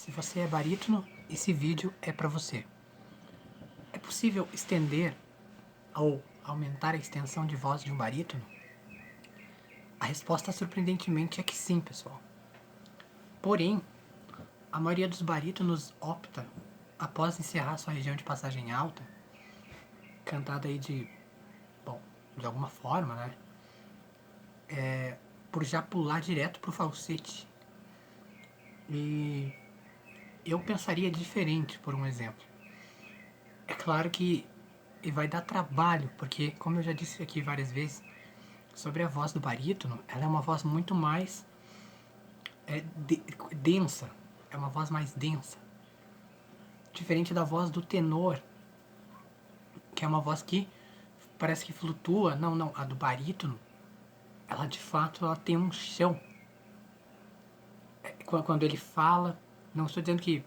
Se você é barítono, esse vídeo é para você. É possível estender ou aumentar a extensão de voz de um barítono? A resposta surpreendentemente é que sim, pessoal. Porém, a maioria dos barítonos opta, após encerrar sua região de passagem alta, cantada aí de alguma forma, né? Por já pular direto pro falsete. E eu pensaria diferente, por um exemplo. É claro que vai dar trabalho, porque, como eu já disse aqui várias vezes, sobre a voz do barítono, ela é uma voz muito mais densa. É uma voz mais densa. Diferente da voz do tenor, que é uma voz que parece que flutua. Não, não. A do barítono, ela de fato ela tem um chão. Quando ele fala, não estou dizendo que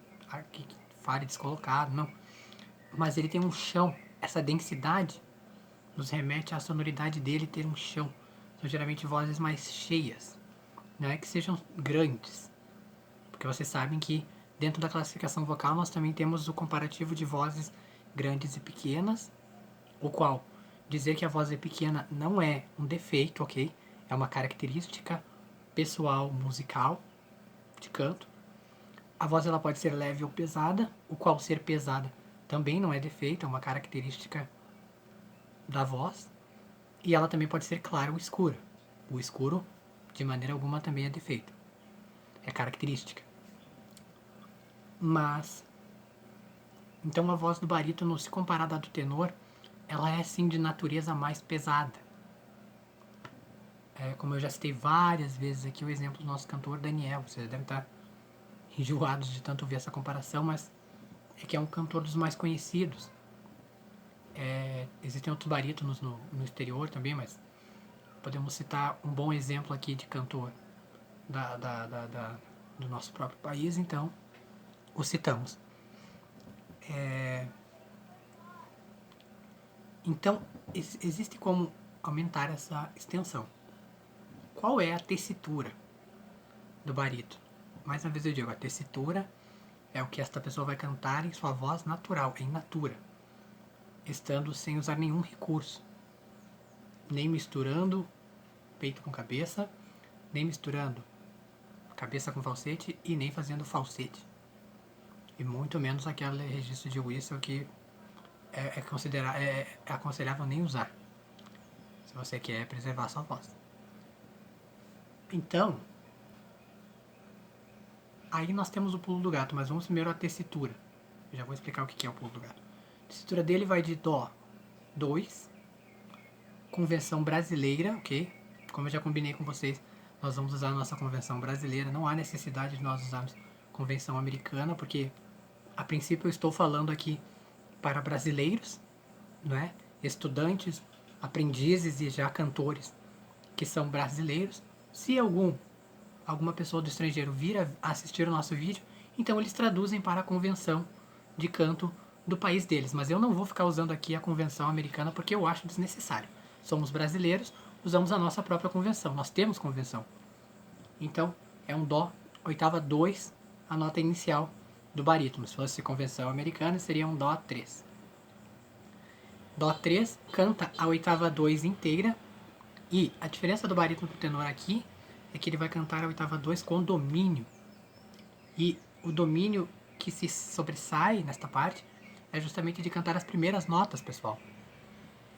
fale descolocado, não. Mas ele tem um chão. Essa densidade nos remete à sonoridade dele ter um chão. São geralmente vozes mais cheias. Não é que sejam grandes. Porque vocês sabem que dentro da classificação vocal nós também temos o comparativo de vozes grandes e pequenas, o qual dizer que a voz é pequena não é um defeito, ok? É uma característica pessoal musical de canto. A voz ela pode ser leve ou pesada, o qual ser pesada também não é defeito, é uma característica da voz. E ela também pode ser clara ou escura. O escuro, de maneira alguma, também é defeito. É característica. Mas, então a voz do barítono, se comparada à do tenor, ela é sim de natureza mais pesada. Como eu já citei várias vezes aqui o exemplo do nosso cantor Daniel. Vocês devem estar enjoados de tanto ouvir essa comparação, mas é que é um cantor dos mais conhecidos. Existem outros barítonos no exterior também, mas podemos citar um bom exemplo aqui de cantor do nosso próprio país, então o citamos. Então, existe como aumentar essa extensão. Qual é a tessitura do barítono? Mais uma vez eu digo, a tessitura é o que esta pessoa vai cantar em sua voz natural, em natura, estando sem usar nenhum recurso, nem misturando peito com cabeça, nem misturando cabeça com falsete e nem fazendo falsete. E muito menos aquele registro de whistle que é aconselhável nem usar, se você quer preservar sua voz. Então, aí nós temos o pulo do gato, mas vamos primeiro à tessitura. Eu já vou explicar o que é o pulo do gato. A tessitura dele vai de Dó 2, convenção brasileira, ok? Como eu já combinei com vocês, nós vamos usar a nossa convenção brasileira. Não há necessidade de nós usarmos convenção americana, porque a princípio eu estou falando aqui para brasileiros, não é? Estudantes, aprendizes e já cantores que são brasileiros. Se alguma pessoa do estrangeiro vir a assistir o nosso vídeo, então eles traduzem para a convenção de canto do país deles. Mas eu não vou ficar usando aqui a convenção americana porque eu acho desnecessário. Somos brasileiros, usamos a nossa própria convenção. Nós temos convenção. Então, é um Dó, oitava 2, a nota inicial do barítono. Se fosse convenção americana, seria um Dó 3. Dó 3 canta a oitava 2 inteira. E a diferença do barítono pro tenor aqui é que ele vai cantar a oitava 2 com domínio. E o domínio que se sobressai nesta parte é justamente de cantar as primeiras notas, pessoal.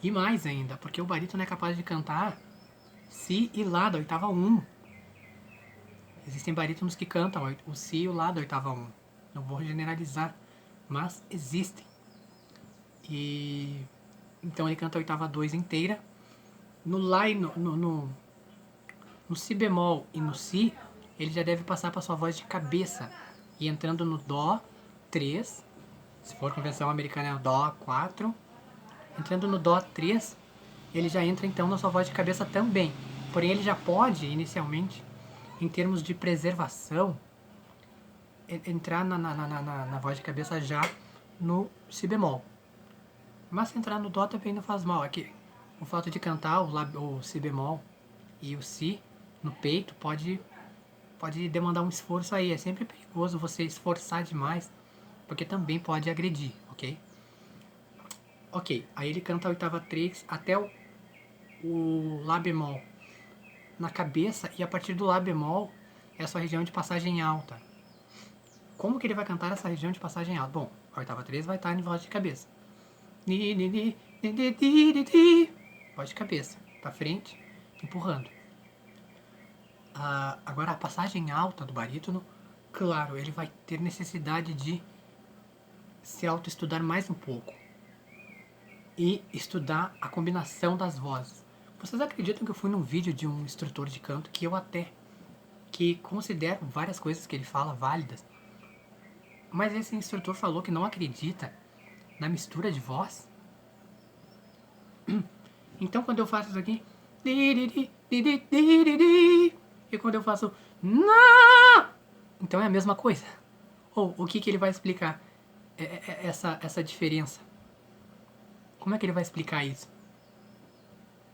E mais ainda, porque o barítono é capaz de cantar Si e Lá da oitava 1. Existem barítonos que cantam o Si e o Lá da oitava 1. Não vou generalizar, mas existem. E então ele canta a oitava 2 inteira. No Lá e no Si bemol e no Si, ele já deve passar para sua voz de cabeça e entrando no Dó 3, se for convenção americana é o Dó 4, entrando no Dó 3, ele já entra então na sua voz de cabeça também. Porém, ele já pode, inicialmente, em termos de preservação, entrar na voz de cabeça já no Si bemol. Mas se entrar no Dó também não faz mal. Aqui, o fato de cantar o Si bemol e o Si no peito pode pode demandar um esforço aí. É sempre perigoso você esforçar demais, porque também pode agredir, ok? Ok, aí ele canta a oitava 3 até o Lá bemol na cabeça, e a partir do Lá bemol é a sua região de passagem alta. Como que ele vai cantar essa região de passagem alta? Bom, a oitava 3 vai estar em voz de cabeça. Voz de cabeça, pra frente, empurrando. Agora a passagem alta do barítono, claro, ele vai ter necessidade de se autoestudar mais um pouco e estudar a combinação das vozes. Vocês acreditam que eu fui num vídeo de um instrutor de canto que considero várias coisas que ele fala válidas, mas esse instrutor falou que não acredita na mistura de voz? Então quando eu faço isso aqui, e quando eu faço então é a mesma coisa. Ou o que ele vai explicar essa diferença? Como é que ele vai explicar isso?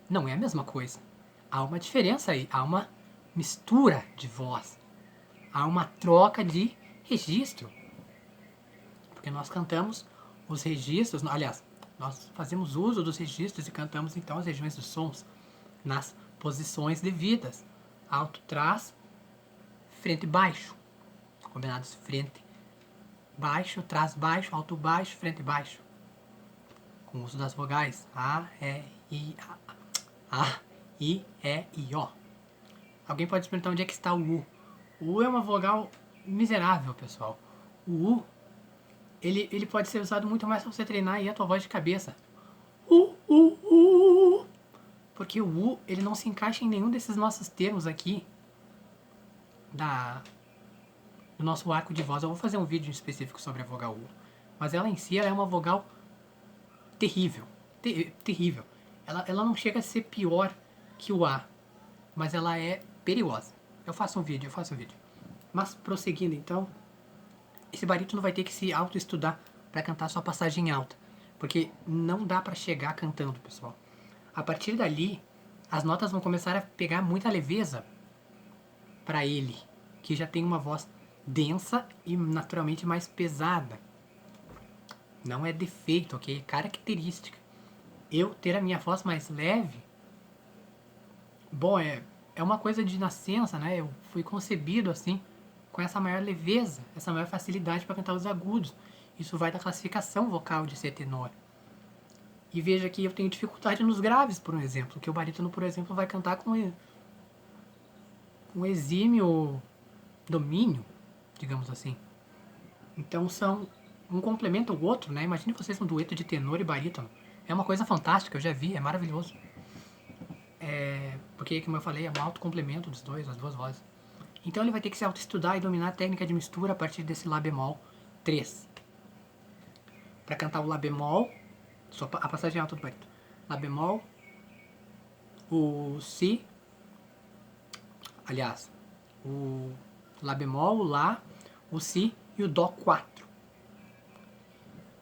Não é a mesma coisa. Há uma diferença aí, há uma mistura de voz, há uma troca de registro. Porque nós cantamos os registros, aliás, nós fazemos uso dos registros e cantamos então as regiões dos sons nas posições devidas. Alto, trás, frente, baixo. Combinados frente, baixo, trás, baixo, alto, baixo, frente, baixo. Com o uso das vogais A, E, I, A, I, E, I, O. Alguém pode se perguntar onde é que está o U. O U é uma vogal miserável, pessoal. O U, ele pode ser usado muito mais para você treinar aí a tua voz de cabeça. Porque o U, ele não se encaixa em nenhum desses nossos termos aqui do nosso arco de voz. Eu vou fazer um vídeo específico sobre a vogal U. Mas ela em si, ela é uma vogal terrível. Terrível. Ela não chega a ser pior que o A, mas ela é perigosa. Eu faço um vídeo. Mas prosseguindo então, esse barítono vai ter que se autoestudar para cantar sua passagem alta, porque não dá para chegar cantando, pessoal. A partir dali, as notas vão começar a pegar muita leveza para ele, que já tem uma voz densa e naturalmente mais pesada. Não é defeito, ok? É característica. Eu ter a minha voz mais leve, bom, é uma coisa de nascença, né? Eu fui concebido assim, com essa maior leveza, essa maior facilidade para cantar os agudos. Isso vai da classificação vocal de ser tenor. E veja que eu tenho dificuldade nos graves, por exemplo, que o barítono, por exemplo, vai cantar com um exímio domínio, digamos assim. Então são um complementa o outro, né? Imagine vocês um dueto de tenor e barítono. É uma coisa fantástica, eu já vi, é maravilhoso. Porque, como eu falei, é um alto complemento dos dois, as duas vozes. Então ele vai ter que se autoestudar e dominar a técnica de mistura a partir desse Lá bemol 3. Para cantar o Lá bemol, a passagem alta do barítono. Lá bemol, o Si, aliás, o Lá bemol, o Lá, o Si e o Dó 4.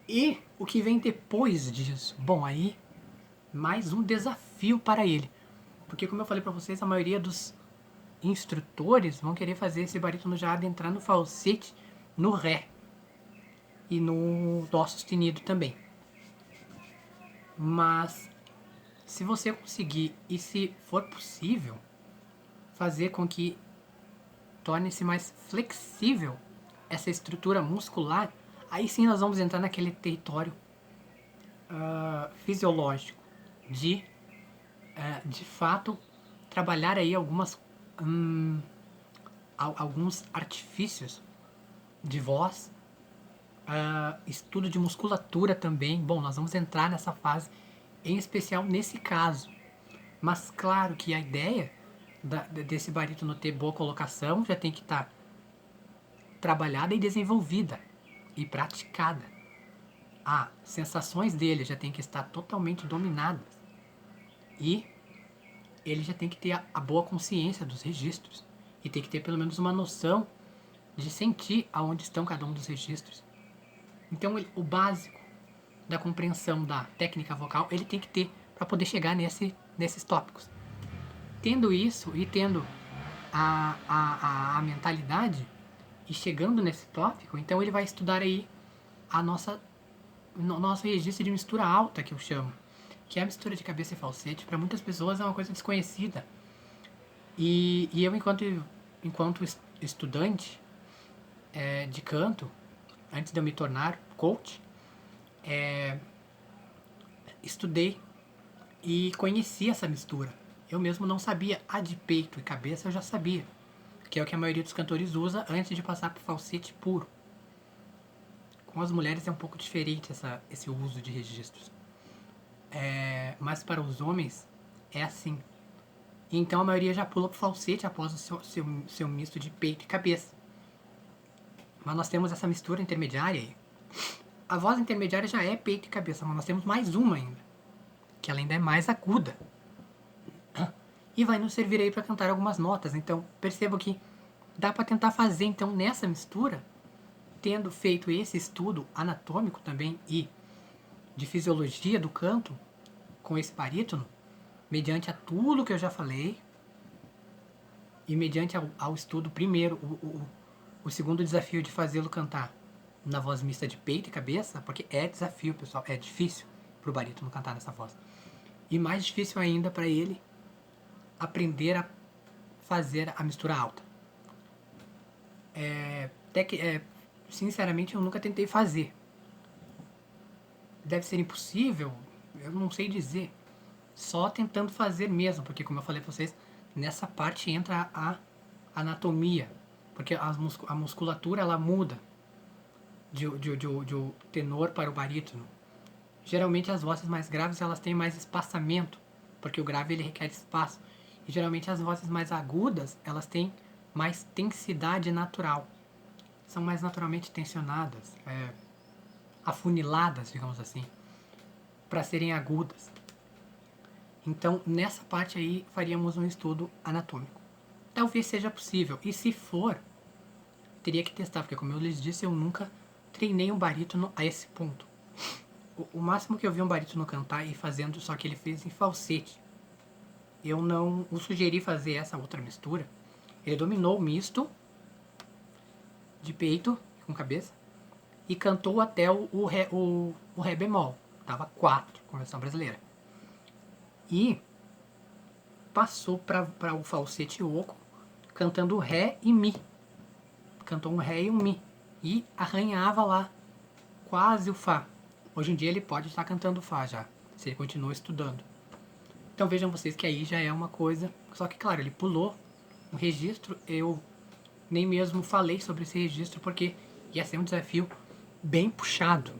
E o que vem depois disso? Bom, aí mais um desafio para ele. Porque, como eu falei para vocês, a maioria dos instrutores vão querer fazer esse barítono já adentrar no falsete, no Ré e no Dó sustenido também. Mas se você conseguir, e se for possível, fazer com que torne-se mais flexível essa estrutura muscular, aí sim nós vamos entrar naquele território fisiológico de fato trabalhar aí alguns artifícios de voz, estudo de musculatura também. Bom, nós vamos entrar nessa fase, em especial nesse caso. Mas claro que a ideia desse barítono ter boa colocação já tem que estar trabalhada e desenvolvida e praticada. As sensações dele já tem que estar totalmente dominadas. E ele já tem que ter a boa consciência dos registros. E tem que ter pelo menos uma noção de sentir aonde estão cada um dos registros. Então o básico da compreensão da técnica vocal ele tem que ter para poder chegar nesses tópicos. Tendo isso e tendo a mentalidade e chegando nesse tópico, então ele vai estudar aí nosso registro de mistura alta, que eu chamo, que é a mistura de cabeça e falsete. Para muitas pessoas é uma coisa desconhecida. E eu, enquanto estudante de canto, antes de eu me tornar coach, estudei e conheci essa mistura. Eu mesmo não sabia. A de peito e cabeça eu já sabia, que é o que a maioria dos cantores usa antes de passar para o falsete puro. Com as mulheres é um pouco diferente esse uso de registros. Mas para os homens é assim. Então a maioria já pula para o falsete após o seu misto de peito e cabeça. Mas nós temos essa mistura intermediária aí. A voz intermediária já é peito e cabeça, mas nós temos mais uma ainda, que ela ainda é mais aguda. E vai nos servir aí para cantar algumas notas. Então perceba que dá para tentar fazer então nessa mistura, tendo feito esse estudo anatômico também e de fisiologia do canto com esse barítono, mediante a tudo que eu já falei e mediante ao estudo primeiro, o segundo desafio de fazê-lo cantar na voz mista de peito e cabeça, porque é desafio, pessoal, é difícil pro barítono cantar nessa voz. E mais difícil ainda para ele aprender a fazer a mistura alta. Sinceramente, eu nunca tentei fazer. Deve ser impossível, eu não sei dizer. Só tentando fazer mesmo, porque como eu falei para vocês, nessa parte entra a anatomia, porque a musculatura ela muda de tenor para o barítono. Geralmente as vozes mais graves elas têm mais espaçamento, porque o grave ele requer espaço. E geralmente as vozes mais agudas elas têm mais tensidade natural, são mais naturalmente tensionadas, afuniladas, digamos assim, para serem agudas. Então, nessa parte aí, faríamos um estudo anatômico. Talvez seja possível, e se for, teria que testar, porque como eu lhes disse, eu nunca treinei um barítono a esse ponto. O máximo que eu vi um barítono cantar e fazendo, só que ele fez em falsete. Eu não o sugeri fazer essa outra mistura. Ele dominou o misto de peito com cabeça e cantou até o ré bemol. Tava 4, conversão brasileira. E passou para o falsete oco cantando ré e mi. Cantou um ré e um mi. E arranhava lá quase o fá. Hoje em dia ele pode estar cantando fá já, se ele continua estudando. Então vejam vocês que aí já é uma coisa. Só que claro, ele pulou um registro. Eu nem mesmo falei sobre esse registro porque ia ser um desafio bem puxado.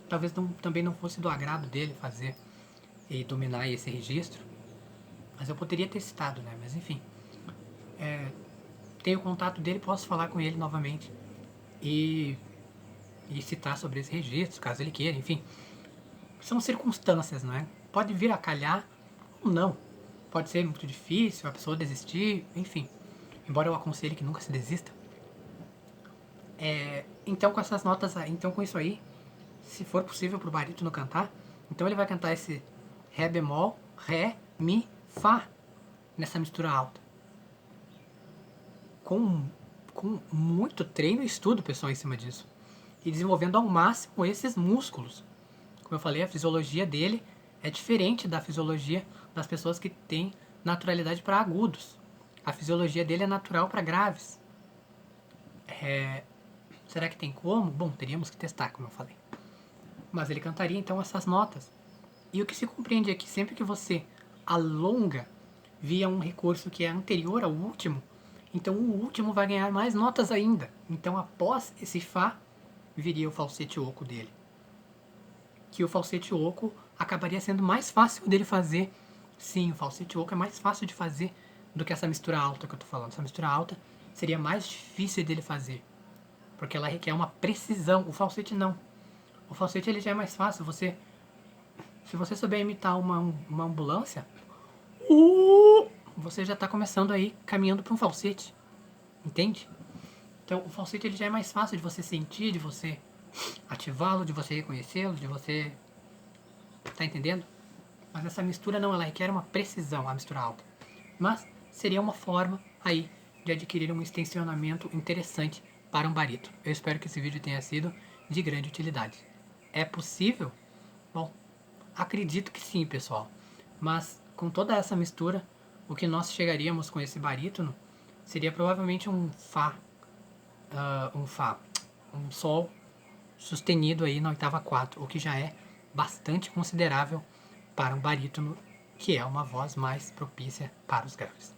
Talvez também não fosse do agrado dele fazer e dominar esse registro. Mas eu poderia ter citado, né? Mas enfim. Tenho o contato dele, posso falar com ele novamente. E citar sobre esse registro, caso ele queira, enfim. São circunstâncias, não é? Pode vir a calhar ou não. Pode ser muito difícil, a pessoa desistir, enfim. Embora eu aconselhe que nunca se desista. Então com essas notas, então com isso aí, se for possível pro barítono cantar, então ele vai cantar esse ré bemol, ré, mi, fá nessa mistura alta. Com muito treino e estudo, pessoal, em cima disso. E desenvolvendo ao máximo esses músculos. Como eu falei, a fisiologia dele é diferente da fisiologia das pessoas que têm naturalidade para agudos. A fisiologia dele é natural para graves. Será que tem como? Bom, teríamos que testar, como eu falei. Mas ele cantaria então essas notas. E o que se compreende é que sempre que você alonga via um recurso que é anterior ao último, então o último vai ganhar mais notas ainda. Então após esse Fá, viria o falsete oco dele. Que o falsete oco acabaria sendo mais fácil dele fazer. Sim, o falsete oco é mais fácil de fazer do que essa mistura alta que eu tô falando. Essa mistura alta seria mais difícil dele fazer, porque ela requer uma precisão. O falsete não. O falsete ele já é mais fácil. Se você souber imitar uma ambulância, você já está começando aí, caminhando para um falsete. Entende? Então o falsete ele já é mais fácil de você sentir, de você ativá-lo, de você reconhecê-lo, de você... Tá entendendo? Mas essa mistura não, ela requer uma precisão, a mistura alta. Mas seria uma forma aí de adquirir um extensionamento interessante para um barítono. Eu espero que esse vídeo tenha sido de grande utilidade. É possível? Bom, acredito que sim, pessoal. Mas com toda essa mistura, o que nós chegaríamos com esse barítono seria provavelmente um Fá, um Sol sustenido aí na oitava 4, o que já é bastante considerável para um barítono, que é uma voz mais propícia para os graves.